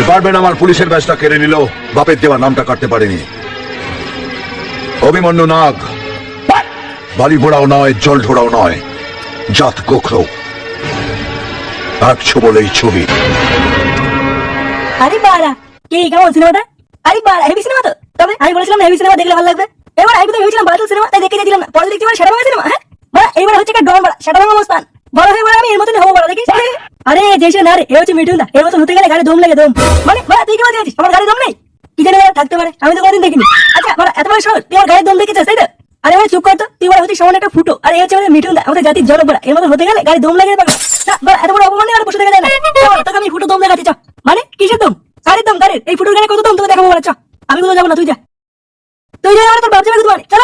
Department আমার পুলিশের ব্যাচটা কেড়ে নিল, বাপের দেওয়া নামটা কাটতে পারেনি। অভিমন্যু নাগ বালি ভোড়াও নয়, জল ঢোড়াও নয়, জাত গোখরো, এক বলেই ছবি। আরে বাড়া, কি কেমন সিনেমাটা? আরে বাড়া, হেভি সিনেমা তো। তবে আমি বলেছিলাম হেভি সিনেমা দেখলে ভালো লাগবে। এবার আমি তো ভেবেছিলাম বাদল সিনেমা, তাই দেখে যাচ্ছিলাম না। পরে দেখছি মানে সেটা ভাঙা সিনেমা। হ্যাঁ বাড়া, এইবার হচ্ছে একটা ডন বাড়া, সেটা ভাঙা অবস্থান। বড় হয়ে বড় আমি এর মতনই হবো বাড়া, দেখিস? আরে যেসে না রে, এ হচ্ছে মিঠুন দা। এর মতন হতে গেলে গাড়ি দম লাগে, দম। মানে বাড়া তুই কি বলতে চাচ্ছিস? আমার গাড়ি দম নেই? কি জানি বাড়া, থাকতে পারে, আমি তো কোনোদিন দেখিনি। আচ্ছা বাড়া, এত বড় শহর, তুই আমার গাড়ির দম দেখেছিস, তাই তো? আরে ভাই চুপ কর তো, তুই বড় হচ্ছে সামান্য একটা ফুটো। আর এই হচ্ছে আমাদের মিঠুন দা, আমাদের জাতির জনক বাড়া। এর মতন হতে গেলে গাড়ি দম লাগে পাগল। না বাড়া, এত বড় অপমান আর বসে দেখা যায় না। তোকে আমি ফুটো দম দেখাচ্ছি, চ। মানে কিসের দম? গাড়ির দম, গাড়ির। এই ফুটোর গাড়ি কত দম তোকে দেখাবো বাড়া, চ। আমি কোথাও যাবো না, তুই যা। তুই যা, তোর বাপ যাবে তো বাড়ি, চল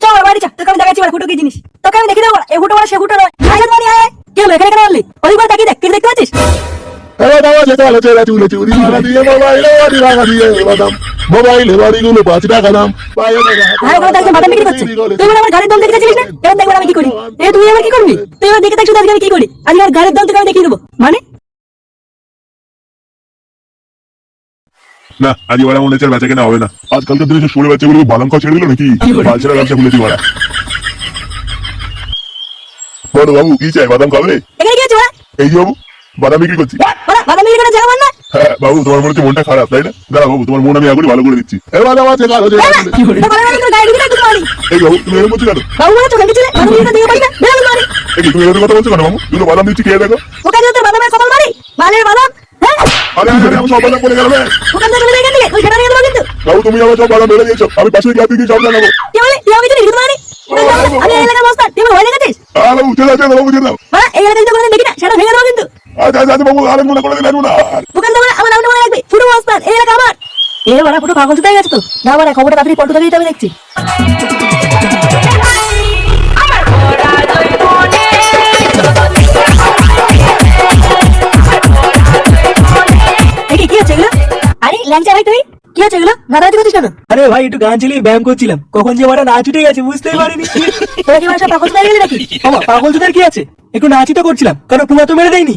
চল বাড়ি চ। তোকে আমি দেখাচ্ছি বাড়া ফুটো কি জিনিস, তোকে আমি দেখিয়ে দেবো বাড়া। এই ফুটো বাড়া সে ফুটো নয়। আয় বাড়ি আয়। কি হলো, এখানে কেন বললি? ওইবার তাকিয়ে দেখ, কি দেখতে পাচ্ছিস? মোবাইলে বাড়িগুলো 5 টাকা দাম। হ্যাঁ ওখানে একজন বাদাম বিক্রি করছে। তুই বলে আমার গাড়ির দম দেখতে চাইছিস না? এবার দেখবার আমি কি করি। তুই আবার কি করবি? তুই এবার দেখে দেখ শুধু আজকে আমি কি করি। আজকে আর গাড়ির দম তোকে আমি দেখিয়ে দেবো। মানে না, আজ ওরা মনে হচ্ছে বেচা কেনা হবে না। আজকালকার দিনে সরে বাচ্চাগুলো বাদাম খাওয়া ছেড়ে দিল নাকি? বাচ্চারা ব্যবসা খুলেছি ওরা। বড় বাবু কি চাই, বাদাম খাবে? এখানে কি আছে ওরা? এই যে বাবু, বাদাম বিক্রি করছি। বাদাম বিক্রি করার জায়গা না? হ্যাঁ বাবু, তোমার মনে হচ্ছে মনটা খারাপ, তাই না? দাঁড়া বাবু, তোমার মন আমি এখনই ভালো করে দিচ্ছি। এই বাদাম আছে, কালো আছে। এই বাবু, তুমি এরকম বলছো কেন? বাবু বলে চোখে দিছিলে, বাদাম বিক্রি দিতে পারি না, বেরো মারি। এই তুমি এরকম কথা বলছো কেন বাবু? তুমি তো বাদাম দিচ্ছি, খেয়ে দেখো। ওখানে তোর বাদামের কপাল মারি, বালের বাদাম। হ্যাঁ আরে আরে, আমি সব বাদাম পড়ে গেল। ওখান থেকে চলে গেলি, ওই সেটা নিয়ে দেবো কিন্তু। বাবু, তুমি আমার সব বাদাম বেড়ে দিয়েছো, আমি পাশে ক্লাস থেকে সব জানাবো। কি বলি? তুই আমাকে চিনিস মারি? আমি এই এলাকার মস্তান, তুই আমার ভয় দেখাচ্ছিস? বাবু ছেড়ে দাও, বাবু ছেড়ে দাও। এই এলাকায় যদি কোনোদিন দেখি না, সেটা ভেঙে দেবো কিন্তু। আচ্ছা আচ্ছা আচ্ছা বাবু, আর মনে করে দিন না। ওখান থেকে আমার নামটা মনে রাখবি, ফুটো মস্তান, এই এলাকা আমার। এ বাড়া, ফুটো পাগল চুদাই গেছে তো। না বাড়া, খবরটা তাড়াতাড়ি পল্টু থেকে আমি দেখছি। কি হচ্ছে এগুলো? আরে ল্যাংচা ভাই, তুই কি হচ্ছে এগুলো? নাড়াচাড়ি করছিস কেন? আরে ভাই, একটু গান চালিয়ে ব্যায়াম করছিলাম, কখন যে মারা নাচ উঠে গেছে বুঝতেই পারিনি। তোরা কি সব পাগল চুদাই গেলি নাকি? বাবা, পাগল চোদার কি আছে? একটু নাচই তো করছিলাম, কারণ পুরো তো মেরে দেয়নি।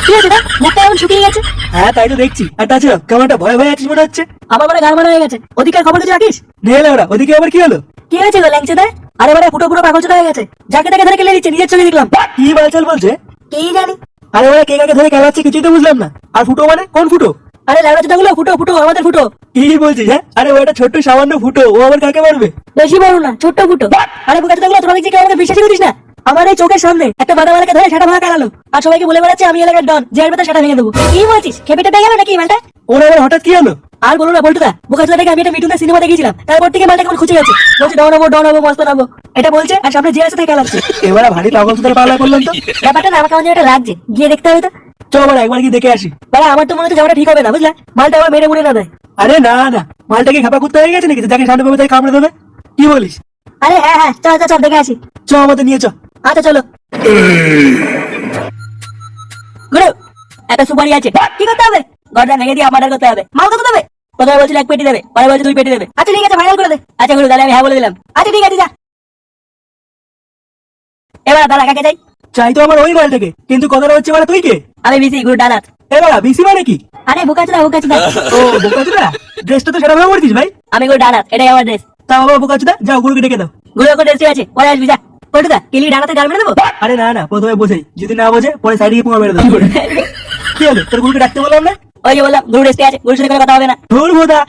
কি হচ্ছে না? মুখটা এমন শুকিয়ে গেছে। হ্যাঁ তাই তো দেখছি। আর তাছাড়া কেমন একটা ভয় ভয় আছিস মনে হচ্ছে। আমার বলে গান মারা হয়ে গেছে। ওদিকের খবর কিছু রাখিস? নেলে ওরা ওদিকে আবার কি হলো? কি হয়েছে গো ল্যাংচা দা? আরে বাড়া, ফুটো পুরো পাগল চুদা হয়ে গেছে। যাকে তাকে ধরে কেলে দিচ্ছে, নিজের চোখে দেখলাম। কি বালচাল বলছে? কি জানি। আরে ওরা কে কাকে ধরে খেলাচ্ছে কিছুই তো বুঝলাম না। আর ফুটো মানে কোন ফুটো? আরে ল্যাংচা চুদা গুলো ফুটো, ফুটো আমাদের ফুটো। কি বলছিস? হ্যাঁ, আরে ওটা ছোট্ট সামান্য ফুটো, ও আবার কাকে মারবে? বেশি বড় না, ছোট্ট ফুটো। আরে বুকা চুদা গুলো, তোরা দেখছি কেউ আমাকে বিশ্বাসই করিস না। আমার এই চোখের সামনে একটা বাদামালাকে ধরে সেটা ভাঙা কালালো, আর সবাইকে বলে বেড়াচ্ছে আমি এলাকার ডন, যে আসবে তার সেটা ভেঙে দেবো। কি বলছিস? খেপেটা পেয়ে গেল নাকি মালটা? ওরা আবার হঠাৎ কি হলো? আর বলো না বলটুদা, বুকা চুদা থেকে আমি একটা মিঠুনের সিনেমা দেখিয়েছিলাম, তারপর থেকে মালটা কেমন খুঁজে গেছে। বলছে ডন হবো, ডন হবো, মস্ত হবো, এটা বলছে, আর সামনে যে আছে তাকে খেলাচ্ছে। এবার ভারী পাগল চোদার পাল্লা করলাম তো। ব্যাপারটা না আমাকে একটা লাগছে, গিয়ে দেখতে হবে তো। চলো আবার একবার কি দেখে আসি। বাবা আমার তো মনে হচ্ছে যাওয়াটা ঠিক হবে না, বুঝলা? মালটা আবার মেরে মুড়ে না দেয়। আরে না না, মালটাকে খাপা করতে হয়ে গেছে নাকি? যাকে সামনে পাবে তাই কামড়ে দেবে। কি বলিস? আরে হ্যাঁ হ্যাঁ, চল চল চল দেখে আসি। চ আমাদের নিয়ে চ। আচ্ছা চলো। গুরু, একটা সুপারি আছে, কি করতে হবে? গড়টা ভেঙে দিয়ে আমাদের করতে হবে। মাল কত দেবে? প্রথমে বলছিল 1 পেটি দেবে, পরে বলছে 2 পেটি দেবে। আচ্ছা ঠিক আছে, ফাইনাল করে দে। আচ্ছা গুরু, তাহলে আমি হ্যাঁ বলে দিলাম। আচ্ছা ঠিক আছে, যা। এবার দাঁড়া, কাকে যাই? চাই তো আমার ওই মালটাকে, কিন্তু কথাটা হচ্ছে মানে তুই কে? আমি বিসি, গুরু ডানাত। এবার বিসি মানে কি? আরে বোকাচুদা, বোকাচুদা। ও বোকাচুদা, ড্রেসটা তো সেটা ভাবে পড়ছিস ভাই। আমি গুরু ডানাত, এটাই আমার ড্রেস। তা বাবা বোকাচুদা, যাও গুরুকে ডেকে দাও। গুরু এখন ড্রেস আছে, পরে আসবি, যা। পল্টুদা, কেলি ডানাতে গাল মেরে দেবো? আরে না না, প্রথমে বোঝাই, যদি না বোঝে পরে সাইডে গিয়ে পোঙা মেরে দেবো। কি হলো, তোর গুরুকে ডাকতে বললাম না? ওই যে বললাম, গুরু ড্রেসে আছে, গুরুর সাথে কোনো কথা হবে না। ধুর ভোদা,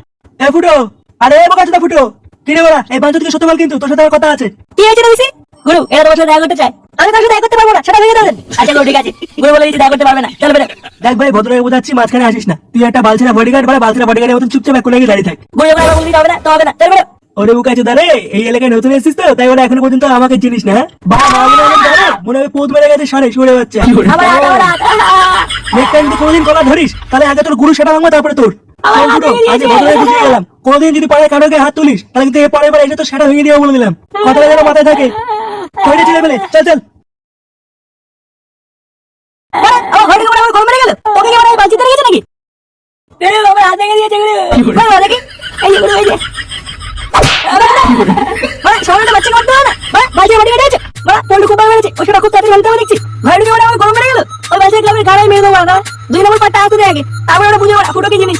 এ ফুটো, আরে বোকাচুদা ফুটো, কিরে বলা, এই বাঞ্চ থেকে সত্য বল, কিন্তু তোর সাথে আমার কথা আছে। কি হয়েছে বিসি? গুরু, এরা তোমার সাথে দেখা করতে চায়। আমি তার সাথে দেখা করতে পারবো না, সেটা ভেঙে দেবেন। আচ্ছা গুরু ঠিক আছে, গুরু বলে দিচ্ছি দেখা করতে পারবে না, চল বেরো। দেখ ভাই, ভদ্রভাবে বোঝাচ্ছি, মাঝখানে আসিস না। তুই একটা বালছেনা বডিগার্ড, বালছেনা বডিগার্ডের মতন চুপচাপ এক কোণে গিয়ে দাঁড়িয়ে থাক। গুরু এবার বলে দিতে হবে না, তো হবে না, চল বেরো। ওরে বোকাচুদা রে, এই এলাকায় নতুন এসেছিস তো, তাই ওরা এখনো পর্যন্ত আমাকে চিনিস না? বা মনে হয় পোদ মেরে গেছে, সরে বাচ্চা। আবার হাত, আবার হাত। নেক্সট টাইম যদি কোনোদিন গলা ধরিস, তাহলে আগে তোর গুরু সেটা ভাঙবো, তারপরে তোর। আমার হাত ভেঙে আগে দিয়েছে। ভদ্রভাবে বুঝিয়ে গেলাম, কোনোদিন যদি পাড়ায় কারোর গায়ে হাত তুলিস, তাহলে কিন্তু পরের বার এসে তো সেটা ভেঙে দিয়ে বলে দিলাম। কথাটা যেন মাথায় থাকে। কইটা ছেলে পেলে, চল চল। আমার ঘরে কেমন আমার ঘর মেরে গেল? তোকে কি আমার বাঁচিতে রেখেছে নাকি? আমার হাত ভেঙে দিয়েছে গুরু। দেখি, এই যে গুরু, এই যে। সবাইটা বাচ্চা করতে হবে না, বাঁচিয়ে মাটি কেটে আছে। পল্টু খুব মেরেছে, ওই সেটা খুব তাড়াতাড়ি ভাঙতে হবে দেখছি। ঘরে ঢুকে আমার গরম মেরে গেল। ওই বাচ্চা ক্লাবের গাড়াই মেরে দেবো বাড়া। 2 নম্বর পার্টটা আসতে দে আগে, তারপরে ওরা বুঝে ফুটো কি জিনিস।